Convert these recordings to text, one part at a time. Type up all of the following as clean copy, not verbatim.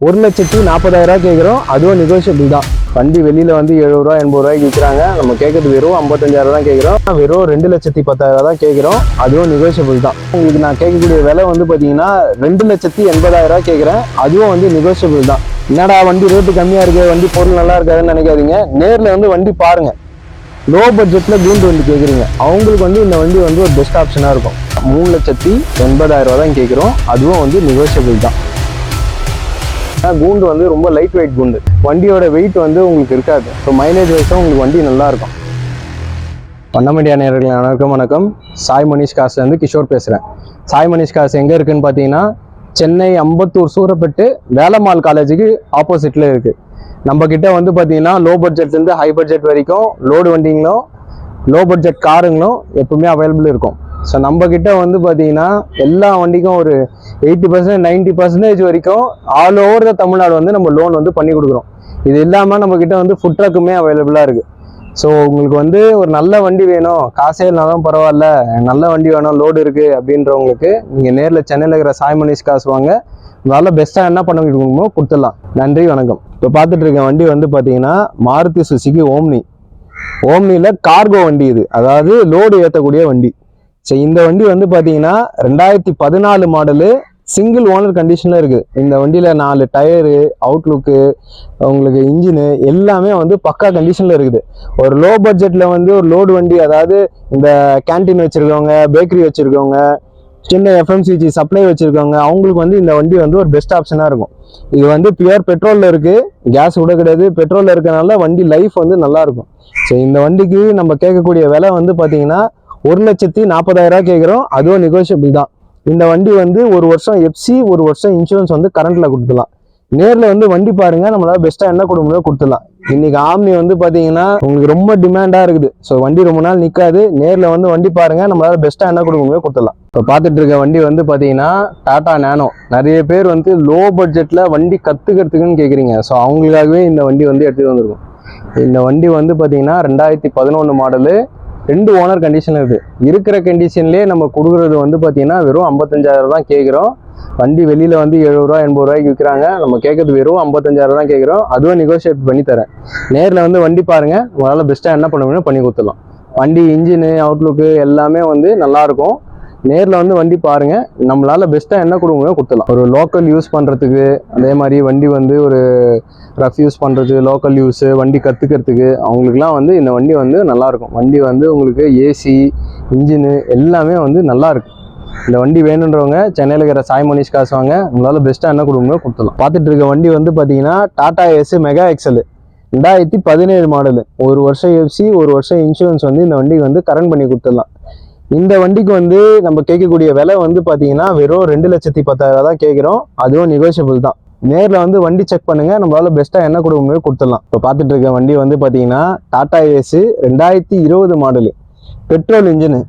1,40,000 கேட்குறோம். அதுவும் நெகோஷியபிள் தான். வண்டி வெளியில் வந்து 70 ரூபா 80 ரூபாய்க்கு விற்கிறாங்க. நம்ம கேட்கறது வெறும் 55,000 தான் கேட்குறோம். வெறும் 2,10,000 தான் கேட்குறோம். அதுவும் நெகோஷியபிள் தான். உங்களுக்கு நான் கேட்கக்கூடிய விலை வந்து பார்த்தீங்கன்னா 2,80,000 கேட்குறேன். அதுவும் வந்து நெகோஷியபிள் தான். என்னடா வண்டி ரேட்டு கம்மியாக இருக்குது, வண்டி பொருள் நல்லா இருக்காதுன்னு நினைக்காதீங்க. நேரில் வந்து வண்டி பாருங்க. லோ பட்ஜெட்டில் கூண்டு வண்டி கேட்குறீங்க, அவங்களுக்கு வந்து இந்த வண்டி வந்து ஒரு பெஸ்ட் ஆப்ஷனாக இருக்கும். 3,80,000 தான் கேட்குறோம். அதுவும் வந்து நெகோஷியபிள் தான். கூண்டு வந்து ரொம்ப லைட் வெயிட் கூண்டு. வண்டியோட வெயிட் வந்து உங்களுக்கு இருக்காது. ஸோ மைலேஜ் வைஸும் உங்களுக்கு வண்டி நல்லா இருக்கும். பண்ணமீடியா நேயர்களுக்கு வணக்கம். சாய் மனிஷ் கார்ஸ்லேருந்து கிஷோர் பேசுகிறேன். சாய் மனிஷ் கார்ஸ் எங்கே இருக்குன்னு பார்த்தீங்கன்னா சென்னை அம்பத்தூர் சூரப்பட்டு வேலம்மாள் காலேஜுக்கு ஆப்போசிட்டில் இருக்குது. நம்ம கிட்ட வந்து பார்த்தீங்கன்னா லோ பட்ஜெட்லேருந்து ஹை பட்ஜெட் வரைக்கும் லோடு வண்டிங்களும் லோ பட்ஜெட் காருங்களும் எப்பவுமே அவைலபிள் இருக்கும். ஸோ நம்ம கிட்ட வந்து பார்த்தீங்கன்னா எல்லா வண்டிக்கும் ஒரு 80% 90% வரைக்கும் ஆல் ஓவர் த தமிழ்நாடு வந்து நம்ம லோன் வந்து பண்ணி கொடுக்குறோம். இது இல்லாமல் நம்ம கிட்ட வந்து ஃபுட் ட்ரக்குமே அவைலபிளாக இருக்குது. ஸோ உங்களுக்கு வந்து ஒரு நல்ல வண்டி வேணும், காசே இல்லைனாலும் பரவாயில்ல, நல்ல வண்டி வேணும், லோடு இருக்குது அப்படின்றவங்களுக்கு நீங்கள் நேரில் சென்னையில் இருக்கிற சாய் மனிஷ் காசு வாங்க. அதனால பெஸ்ட்டாக என்ன பண்ண முடியுமோ கொடுத்துடலாம். நன்றி, வணக்கம். இப்போ பார்த்துட்டு இருக்க வண்டி வந்து பார்த்தீங்கன்னா மாருதி சுசுகி ஓம்னி. ஓம்னியில் கார்கோ வண்டி இது, அதாவது லோடு ஏற்றக்கூடிய வண்டி. ஸோ இந்த வண்டி வந்து பார்த்தீங்கன்னா 2014 மாடலு, சிங்கிள் ஓனர் கண்டிஷனில் இருக்குது. இந்த வண்டியில் 4 டயரு, அவுட்லுக்கு, உங்களுக்கு இன்ஜினு எல்லாமே வந்து பக்கா கண்டிஷனில் இருக்குது. ஒரு லோ பட்ஜெட்டில் வந்து ஒரு லோடு வண்டி, அதாவது இந்த கேன்டீன் வச்சுருக்கவங்க, பேக்கரி வச்சுருக்கவங்க, சின்ன எஃப்எம்சிஜி சப்ளை வச்சுருக்கவங்க, அவங்களுக்கு வந்து இந்த வண்டி வந்து ஒரு பெஸ்ட் ஆப்ஷனாக இருக்கும். இது வந்து பியூர் பெட்ரோலில் இருக்குது, கேஸ் கூட கிடையாது. பெட்ரோலில் இருக்கனால வண்டி லைஃப் வந்து நல்லாயிருக்கும். ஸோ இந்த வண்டிக்கு நம்ம கேட்கக்கூடிய விலை வந்து பார்த்தீங்கன்னா 1,40,000 கேட்குறோம். அதுவும் நெகோஷியபிள் தான். இந்த வண்டி வந்து ஒரு வருஷம் எஃப்சி, ஒரு வருஷம் இன்சூரன்ஸ் வந்து கரண்ட்டில் கொடுத்துடலாம். நேரில் வந்து வண்டி பாருங்கள், நம்மளால் பெஸ்ட்டாக என்ன கொடுக்கணுமோ கொடுத்துடலாம். இன்றைக்கி ஆம்னி வந்து பார்த்தீங்கன்னா உங்களுக்கு ரொம்ப டிமாண்டாக இருக்குது. ஸோ வண்டி ரொம்ப நாள் நிற்காது. நேரில் வந்து வண்டி பாருங்கள், நம்மளால் பெஸ்ட்டாக என்ன கொடுக்கணுமோ கொடுத்துடலாம். இப்போ பார்த்துட்டு இருக்க வண்டி வந்து பார்த்தீங்கன்னா டாடா நேனோ. நிறைய பேர் வந்து லோ பட்ஜெட்டில் வண்டி கற்றுக்கிறதுக்குன்னு கேட்குறீங்க. ஸோ அவங்களுக்காகவே இந்த வண்டி வந்து எடுத்துகிட்டு வந்திருக்கும். இந்த வண்டி வந்து பார்த்தீங்கன்னா 2011 மாடலு, 2 ஓனர் கண்டிஷன் இருக்குது. இருக்கிற கண்டிஷன்லேயே நம்ம கொடுக்குறது வந்து பார்த்தீங்கன்னா வெறும் 55,000 தான் கேட்குறோம். வண்டி வெளியில் வந்து 70 ரூபா 80 ரூபாய்க்கு விற்கிறாங்க. நம்ம கேட்கறது வெறும் 55,000 தான் கேட்குறோம். அதுவும் நெகோஷியேட் பண்ணி தரேன். நேரில் வந்து வண்டி பாருங்கள், உங்களால் பெஸ்ட்டாக என்ன பண்ண முடியும் பண்ணி கொடுத்துடலாம். வண்டி இன்ஜினு, அவுட்லுக்கு எல்லாமே வந்து நல்லாயிருக்கும். நேரில் வந்து வண்டி பாருங்கள், நம்மளால் பெஸ்ட்டாக என்ன கொடுக்க முடியும் கொடுத்துடலாம். ஒரு லோக்கல் யூஸ் பண்ணுறதுக்கு, அதே மாதிரி வண்டி வந்து ஒரு ரஃப் யூஸ் பண்ணுறது, லோக்கல் யூஸு, வண்டி கற்றுக்கிறதுக்கு, அவங்களுக்குலாம் வந்து இந்த வண்டி வந்து நல்லாயிருக்கும். வண்டி வந்து உங்களுக்கு ஏசி, இன்ஜினு எல்லாமே வந்து நல்லாயிருக்கு. இந்த வண்டி வேணுன்றவங்க சென்னையில் இருக்கிற சாய் மனிஷ் காசு வாங்க. நம்மளால் பெஸ்ட்டாக என்ன கொடுக்க முடியும் கொடுத்துடலாம். பார்த்துட்டு இருக்க வண்டி வந்து பார்த்தீங்கன்னா Tata Ace Mega XL 2017 model. ஒரு வருஷம் எஃப்சி, ஒரு வருஷம் இன்சூரன்ஸ் வந்து இந்த வண்டிக்கு வந்து கரண்ட் பண்ணி கொடுத்துடலாம். இந்த வண்டிக்கு வந்து நம்ம கேட்கக்கூடிய விலை வந்து பார்த்தீங்கன்னா வெறும் 2,10,000 தான் கேட்குறோம். அதுவும் நெகோஷியபிள் தான். நேரில் வந்து வண்டி செக் பண்ணுங்க, நம்மளால பெஸ்ட்டாக என்ன கொடுக்க முடியும் கொடுத்துடலாம். இப்போ பார்த்துட்டு இருக்க வண்டி வந்து பார்த்தீங்கன்னா Tata Ace 2020 model, petrol engine.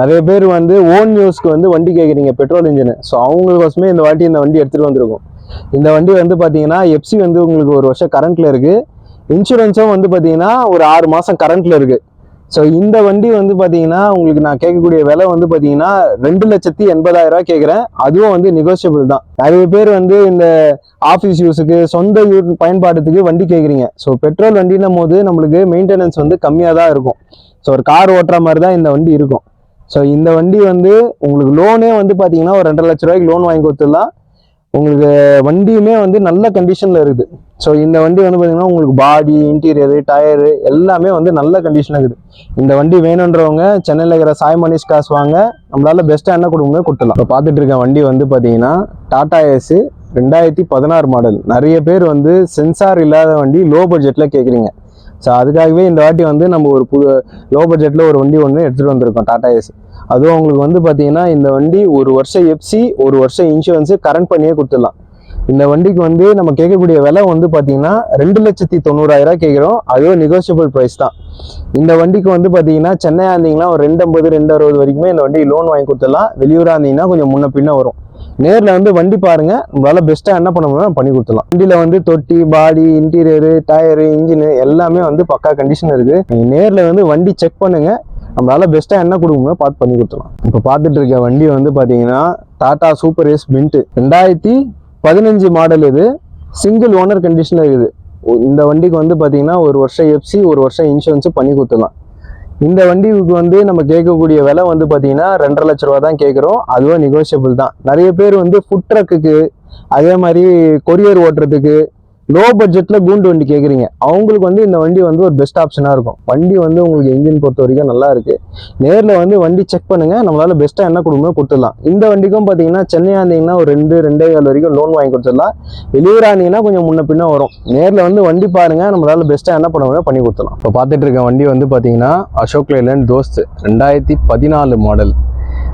நிறைய பேர் வந்து ஓன் யூஸ்க்கு வந்து வண்டி கேட்குறீங்க பெட்ரோல் இன்ஜினு. ஸோ அவங்களுக்கோசமே இந்த வண்டி எடுத்துகிட்டு வந்திருக்கும். இந்த வண்டி வந்து பார்த்தீங்கன்னா எஃப்சி வந்து உங்களுக்கு ஒரு வருஷம் கரண்ட்டில் இருக்குது. இன்சூரன்ஸும் வந்து பார்த்தீங்கன்னா ஒரு 6 மாதம் கரண்ட்டில் இருக்குது. ஸோ இந்த வண்டி வந்து பார்த்தீங்கன்னா உங்களுக்கு நான் கேட்கக்கூடிய விலை வந்து பார்த்தீங்கன்னா 2,80,000 கேட்குறேன். அதுவும் வந்து நெகோஷியபிள் தான். நிறைய பேர் வந்து இந்த ஆஃபீஸ் யூஸுக்கு, சொந்த பயன்பாட்டுக்கு வண்டி கேட்குறீங்க. ஸோ பெட்ரோல் வண்டின்னும் போது நம்மளுக்கு மெயின்டெனன்ஸ் வந்து கம்மியாக தான் இருக்கும். ஸோ ஒரு கார் ஓட்டுற மாதிரி தான் இந்த வண்டி இருக்கும். ஸோ இந்த வண்டி வந்து உங்களுக்கு லோனே வந்து பார்த்தீங்கன்னா ஒரு 2.5 லட்ச ரூபாய்க்கு லோன் வாங்கி கொடுத்துடலாம். உங்களுக்கு வண்டியுமே வந்து நல்ல கண்டிஷனில் இருக்குது. ஸோ இந்த வண்டி வந்து பார்த்தீங்கன்னா உங்களுக்கு பாடி, இன்டீரியரு, டயரு எல்லாமே வந்து நல்ல கண்டிஷனில் இருக்குது. இந்த வண்டி வேணுன்றவங்க சென்னையில் இருக்கிற சாய் மனிஷ் காசு வாங்க. நம்மளால பெஸ்ட்டாக என்ன கொடுக்கணுமோ கொடுத்துடலாம். இப்போ பார்த்துட்டு இருக்க வண்டி வந்து பார்த்தீங்கன்னா டாடா ஏஸ் 2016 மாடல். நிறைய பேர் வந்து சென்சார் இல்லாத வண்டி லோ பட்ஜெட்டில் கேட்குறீங்க. ஸோ அதுக்காகவே இந்த வாட்டி வந்து நம்ம ஒரு லோ பட்ஜெட்டில் ஒரு வண்டி ஒன்று எடுத்துகிட்டு வந்திருக்கோம், டாடா ஏஸ். அதுவும் உங்களுக்கு வந்து பார்த்தீங்கன்னா இந்த வண்டி ஒரு வருஷம் எஃப்சி, ஒரு வருஷம் இன்சூரன்ஸு கரண்ட் பண்ணியே கொடுத்துடலாம். இந்த வண்டிக்கு வந்து நம்ம கேட்கக்கூடிய விலை வந்து பார்த்தீங்கன்னா 2,90,000 கேட்குறோம். அதுவும் நெகோஷியபிள் ப்ரைஸ் தான். இந்த வண்டிக்கு வந்து பார்த்தீங்கன்னா சென்னையாக இருந்தீங்கன்னா ஒரு 2,50 2,60 வரைக்குமே இந்த வண்டி லோன் வாங்கி கொடுத்துடலாம். வெளியூராக இருந்தீங்கன்னா கொஞ்சம் முன்ன பின்ன வரும். நேரில் வந்து வண்டி பாருங்க, நம்மளால பெஸ்ட்டாக என்ன பண்ண முடியும் பண்ணி கொடுத்துடலாம். வண்டியில் வந்து தொட்டி, பாடி, இன்டீரியரு, டயரு, இன்ஜினு எல்லாமே வந்து பக்கா கண்டிஷன் இருக்குது. நீங்கள் நேரில் வந்து வண்டி செக் பண்ணுங்க, நம்மளால பெஸ்ட்டாக என்ன கொடுக்கணுமோ பார்த்து பண்ணி கொடுத்துடலாம். இப்போ பார்த்துட்டு இருக்க வண்டி வந்து பார்த்தீங்கன்னா Tata Super Ace Mint 2015 model. இது சிங்கிள் ஓனர் கண்டிஷனில் இருக்குது. இந்த வண்டிக்கு வந்து பார்த்தீங்கன்னா 1 வருஷம் எஃப்சி 1 வருஷம் இன்சூரன்ஸு பண்ணி கொடுத்துடலாம். இந்த வண்டிக்கு வந்து நம்ம கேட்கக்கூடிய விலை வந்து பார்த்தீங்கன்னா 2.5 லட்ச ரூபா தான் கேட்குறோம். அதுவும் நெகோஷியபிள் தான். நிறைய பேர் வந்து ஃபுட் ட்ரக்குக்கு அதே மாதிரி கொரியர் ஓட்டுறதுக்கு லோ பட்ஜெட்ல கூண்டு வண்டி கேட்குறீங்க. அவங்களுக்கு வந்து இந்த வண்டி வந்து ஒரு பெஸ்ட் ஆப்ஷனாக இருக்கும். வண்டி வந்து உங்களுக்கு இன்ஜின் பொறுத்த வரைக்கும் நல்லா இருக்கு. நேரில் வந்து வண்டி செக் பண்ணுங்க, நம்மளால பெஸ்ட்டாக என்ன கொடுக்கணும் கொடுத்துடலாம். இந்த வண்டிக்கும் பார்த்தீங்கன்னா சென்னையா இருந்தீங்கன்னா ஒரு 2-2.25 வரைக்கும் லோன் வாங்கி கொடுத்துடலாம். வெளியூரா இருந்தீங்கன்னா கொஞ்சம் முன்ன பின்ன வரும். நேரில் வந்து வண்டி பாருங்க, நம்மளால பெஸ்ட்டாக என்ன பண்ண முடியும் பண்ணி கொடுத்துடலாம். இப்போ பார்த்துட்டு இருக்க வண்டி வந்து பார்த்தீங்கன்னா அசோக் லேலண்ட் தோஸ்த் 2014 மாடல்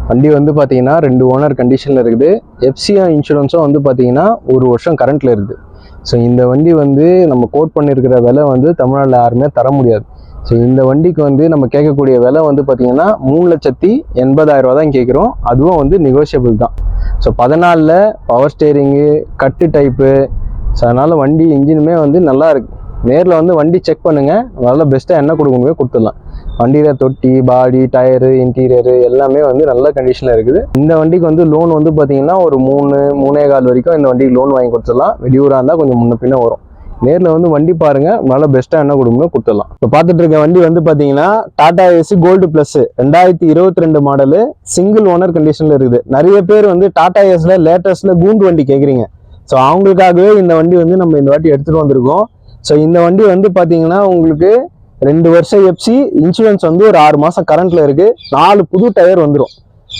வண்டி வந்து பார்த்தீங்கன்னா 2 ஓனர் கண்டிஷனில் இருக்குது. எஃப்சியா இன்சூரன்ஸும் வந்து பார்த்தீங்கன்னா 1 வருஷம் கரண்ட்டில் இருக்குது. ஸோ இந்த வண்டி வந்து நம்ம கோட் பண்ணியிருக்கிற விலை வந்து தமிழ்நாட்டில் யாருமே தர முடியாது. ஸோ இந்த வண்டிக்கு வந்து நம்ம கேட்கக்கூடிய விலை வந்து பார்த்தீங்கன்னா 3,80,000 ரூபா தான் கேட்குறோம். அதுவும் வந்து நெகோஷியபிள் தான். ஸோ 14ல் பவர் ஸ்டேரிங்கு கட்டு டைப்பு. ஸோ அதனால் வண்டி இன்ஜினுமே வந்து நல்லா இருக்குது. நேரில் வந்து வண்டி செக் பண்ணுங்கள், நல்லா பெஸ்ட்டாக என்ன கொடுக்க முடியும் கொடுத்துடலாம். வண்டியில் தொட்டி பாடி டயரு இன்டீரியரு எல்லாமே வந்து நல்ல கண்டிஷனில் இருக்குது. இந்த வண்டிக்கு வந்து லோன் வந்து பார்த்தீங்கன்னா ஒரு 3-3.25 வரைக்கும் இந்த வண்டிக்கு லோன் வாங்கி கொடுத்துடலாம். வெளியூராக இருந்தால் கொஞ்சம் முன்ன பின்ன வரும். நேரில் வந்து வண்டி பாருங்கள், நல்லா பெஸ்ட்டாக என்ன கொடுக்கணும் கொடுத்துடலாம். இப்போ பார்த்துட்டு இருக்க வண்டி வந்து பார்த்தீங்கன்னா Tata Ace Gold Plus 2022 model single owner கண்டிஷனில் இருக்குது. நிறைய பேர் வந்து டாடா ஏஸில் லேட்டஸ்ட்டில் கூண்டு வண்டி கேட்குறீங்க. ஸோ அவங்களுக்காகவே இந்த வண்டி வந்து நம்ம இந்த வாட்டி எடுத்துகிட்டு வந்திருக்கோம். ஸோ இந்த வண்டி வந்து பார்த்தீங்கன்னா உங்களுக்கு 2 வருஷம் எஃப்சி இன்சூரன்ஸ் வந்து ஒரு 6 மாதம் கரண்ட்டில் இருக்குது. 4 புது டயர் வந்துடும்.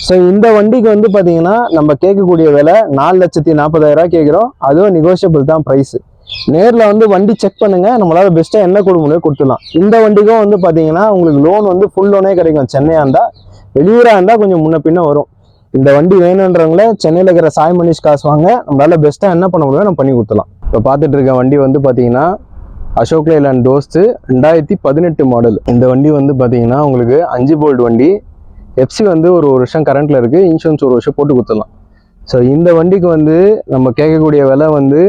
ஸோ இந்த வண்டிக்கு வந்து பார்த்தீங்கன்னா நம்ம கேட்கக்கூடிய விலை 4,40,000 ரூபா கேட்குறோம். அதுவும் நெகோஷியபிள் தான் ப்ரைஸு. நேரில் வந்து வண்டி செக் பண்ணுங்கள், நம்மளால் பெஸ்ட்டாக என்ன கொடுக்க முடியும் கொடுத்துடலாம். இந்த வண்டிக்கும் வந்து பார்த்தீங்கன்னா உங்களுக்கு லோன் வந்து ஃபுல் லோனே கிடைக்கும். சென்னையாக இருந்தால், வெளியூராக இருந்தால் கொஞ்சம் முன்ன பின்ன வரும். இந்த வண்டி வேணுன்றவங்கள சென்னையில் இருக்கிற சாய் மனிஷ் காசு வாங்க, நம்மளால் பெஸ்ட்டாக என்ன பண்ண முடியும் நம்ம பண்ணி கொடுத்துடலாம். இப்போ பார்த்துட்டு இருக்க வண்டி வந்து பார்த்தீங்கன்னா அசோக் லேலண்ட் தோஸ்த் 2018 மாடல். இந்த வண்டி வந்து பார்த்தீங்கன்னா உங்களுக்கு 5 போல்ட் வண்டி. எஃப்சி வந்து ஒரு வருஷம் கரண்ட்டில் இருக்குது. இன்சூரன்ஸ் 1 வருஷம் போட்டு கொடுத்துடலாம். ஸோ இந்த வண்டிக்கு வந்து நம்ம கேட்கக்கூடிய விலை வந்து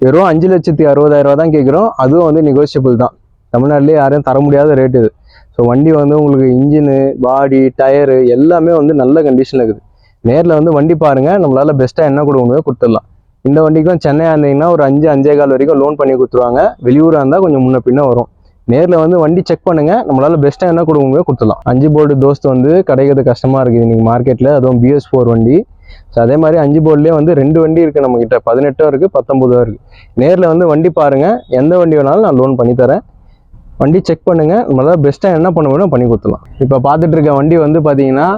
வெறும் 5,60,000 ரூபா தான் கேட்குறோம். அதுவும் வந்து நெகோஷியபிள் தான். தமிழ்நாட்டிலே யாரையும் தர முடியாத ரேட் இது. ஸோ வண்டி வந்து உங்களுக்கு இன்ஜினு பாடி டயரு எல்லாமே வந்து நல்ல கண்டிஷனில் இருக்குது. நேரில் வந்து வண்டி பாருங்கள், நம்மளால் பெஸ்ட்டாக என்ன கொடுக்க முடியும் கொடுத்துடலாம். இந்த வண்டிக்கும் சென்னையாக இருந்தீங்கன்னா ஒரு 5-5.25 வரைக்கும் லோன் பண்ணி கொடுத்துருவாங்க. வெளியூராக இருந்தால் கொஞ்சம் முன்ன பின்ன வரும். நேரில் வந்து வண்டி செக் பண்ணுங்கள், நம்மளால் பெஸ்ட்டாக என்ன கொடுக்க முடியும் கொடுத்துடலாம். 5 போல்டு தோஸ்த் வந்து கிடைக்கிறது கஷ்டமாக இருக்குது இன்றைக்கி மார்க்கெட்டில். அதுவும் BS4 வண்டி. ஸோ அதே மாதிரி 5 போல்ட்லேயே வந்து 2 வண்டி இருக்குது நம்மக்கிட்ட. 18 இருக்குது 19 இருக்குது. நேரில் வந்து வண்டி பாருங்கள், எந்த வண்டி வேணாலும் நான் லோன் பண்ணி தரேன். வண்டி செக் பண்ணுங்கள், நம்மளால் பெஸ்ட்டாக என்ன பண்ண முடியும் பண்ணி கொடுத்துடலாம். இப்போ பார்த்துட்டு இருக்க வண்டி வந்து பார்த்தீங்கன்னா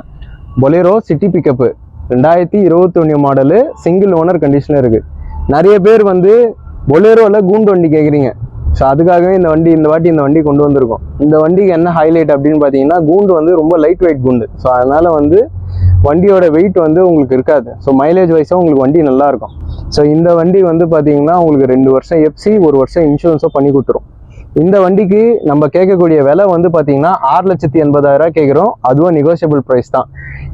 Bolero city pickup 2021 model single owner கண்டிஷனில் இருக்குது. நிறைய பேர் வந்து பொலேரோவில் கூண்டு வண்டி கேட்குறீங்க. ஸோ அதுக்காகவே இந்த வண்டி கொண்டு வந்திருக்கோம். இந்த வண்டிக்கு என்ன ஹைலைட் அப்படின்னு பார்த்தீங்கன்னா கூண்டு வந்து ரொம்ப லைட் வெயிட் கூண்டு. ஸோ அதனால் வந்து வண்டியோட வெயிட் வந்து உங்களுக்கு இருக்காது. ஸோ மைலேஜ் வைஸாக உங்களுக்கு வண்டி நல்லாயிருக்கும். ஸோ இந்த வண்டி வந்து பார்த்தீங்கன்னா உங்களுக்கு 2 வருஷம் எஃப்சி 1 வருஷம் இன்சூரன்ஸும் பண்ணி கொடுத்துரும். இந்த வண்டிக்கு நம்ம கேட்கக்கூடிய விலை வந்து பார்த்தீங்கன்னா 6,80,000 ரூபா கேட்குறோம். அதுவும் நெகோஷியபிள் ப்ரைஸ் தான்.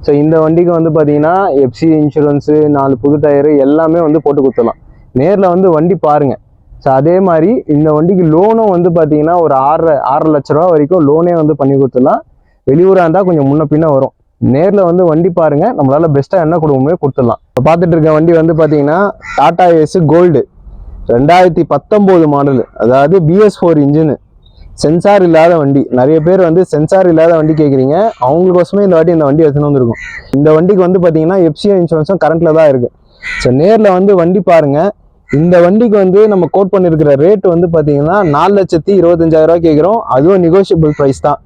ஸோ இந்த வண்டிக்கு வந்து பார்த்தீங்கன்னா எஃப்சி இன்சூரன்ஸு 4 புது டயரு எல்லாமே வந்து போட்டு கொடுத்துடலாம். நேரில் வந்து வண்டி பாருங்கள். ஸோ அதே மாதிரி இந்த வண்டிக்கு லோனும் வந்து பார்த்தீங்கன்னா ஒரு 6.5 லட்ச ரூபா வரைக்கும் லோனே வந்து பண்ணி கொடுத்துடலாம். வெளியூராக இருந்தால் கொஞ்சம் முன்ன பின்ன வரும். நேரில் வந்து வண்டி பாருங்கள், நம்மளால் பெஸ்ட்டாக என்ன கொடுக்க முடியும் கொடுத்துடலாம். இப்போ பார்த்துட்டு இருக்க வண்டி வந்து பார்த்தீங்கன்னா டாடா ஏஸ் கோல்டு 2019 மாடலு. அதாவது BS4 இன்ஜினு, சென்சார் இல்லாத வண்டி. நிறைய பேர் வந்து சென்சார் இல்லாத வண்டி கேட்குறீங்க. அவங்களுக்கோசமே இந்த வண்டி எடுத்துன்னு வந்திருக்கும். இந்த வண்டிக்கு வந்து பார்த்தீங்கன்னா எஃப்சி இன்சூரன்ஸும் கரண்ட்டில் தான் இருக்குது. ஸோ நேரில் வந்து வண்டி பாருங்கள். இந்த வண்டிக்கு வந்து நம்ம கோட் பண்ணியிருக்கிற ரேட் வந்து பார்த்தீங்கன்னா 4,25,000 ரூபா கேட்குறோம். அதுவும் நெகோஷியபிள் ப்ரைஸ் தான்.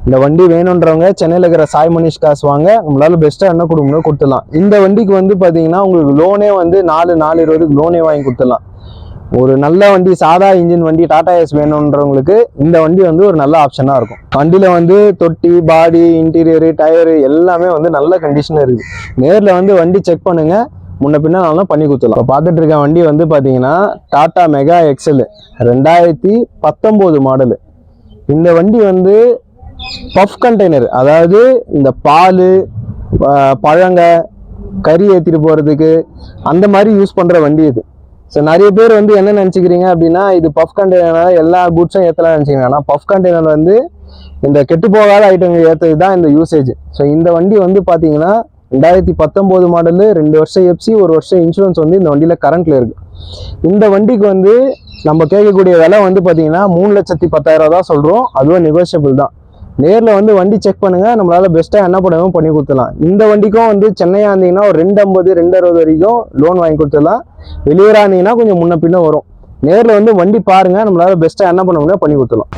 இந்த வண்டி வேணுன்றவங்க சென்னையில் இருக்கிற சாய் மனிஷ் காசு வாங்க, நம்மளால பெஸ்ட்டாக என்ன கொடுக்கணும் கொடுத்துடலாம். இந்த வண்டிக்கு வந்து பார்த்தீங்கன்னா உங்களுக்கு லோனே வந்து 4,20,000 லோனே வாங்கி கொடுத்துடலாம். ஒரு நல்ல வண்டி சாதா இன்ஜின் வண்டி டாடா ஏஸ் வேணுன்றவங்களுக்கு இந்த வண்டி வந்து ஒரு நல்ல ஆப்ஷனாக இருக்கும். வண்டியில் வந்து தொட்டி பாடி இன்டீரியரு டயரு எல்லாமே வந்து நல்ல கண்டிஷனில் இருக்குது. நேரில் வந்து வண்டி செக் பண்ணுங்கள், முன்ன பின்னா பண்ணி கொடுத்துடலாம். இப்போ பார்த்துட்டு இருக்க வண்டி வந்து பார்த்தீங்கன்னா டாடா மெகா எக்ஸல் 2019 மாடலு. இந்த வண்டி வந்து பஃப் கண்டெய்னர், அதாவது இந்த பால் பழங்க கறி ஏற்றிட்டு போகிறதுக்கு அந்த மாதிரி யூஸ் பண்ணுற வண்டி இது. ஸோ நிறைய பேர் வந்து என்ன நினச்சிக்கிறீங்க அப்படின்னா இது பஃப் கண்டெய்னர் எல்லா குட்ஸும் ஏற்றலாம் நினச்சிக்கிறீங்க. ஆனால் பஃப் கண்டெய்னர் வந்து இந்த கெட்டு போகாத ஐட்டங்கள் ஏற்றது தான் இந்த யூசேஜ். ஸோ இந்த வண்டி வந்து பார்த்தீங்கன்னா 2019 மாடலு 2 வருஷம் எஃப்சி 1 வருஷம் இன்சூரன்ஸ் வந்து இந்த வண்டியில் கரண்ட்டில் இருக்குது. இந்த வண்டிக்கு வந்து நம்ம கேட்கக்கூடிய விலை வந்து பார்த்தீங்கன்னா 3,10,000 தான் சொல்கிறோம். அதுவும் நெகோஷியபிள் தான். நேரில் வந்து வண்டி செக் பண்ணுங்கள், நம்மளால் பெஸ்ட்டாக என்ன பண்ணுவோம் பண்ணி கொடுத்துடலாம். இந்த வண்டிக்கும் வந்து சென்னையாக இருந்தீங்கன்னா ஒரு 250 260 வரைக்கும் லோன் வாங்கி கொடுத்துடலாம். வெளியூராக இருந்தீங்கன்னா கொஞ்சம் முன்ன பின்ன வரும். நேரில் வந்து வண்டி பாருங்கள், நம்மளால் பெஸ்ட்டாக என்ன பண்ண முடியும் பண்ணி கொடுத்துடலாம்.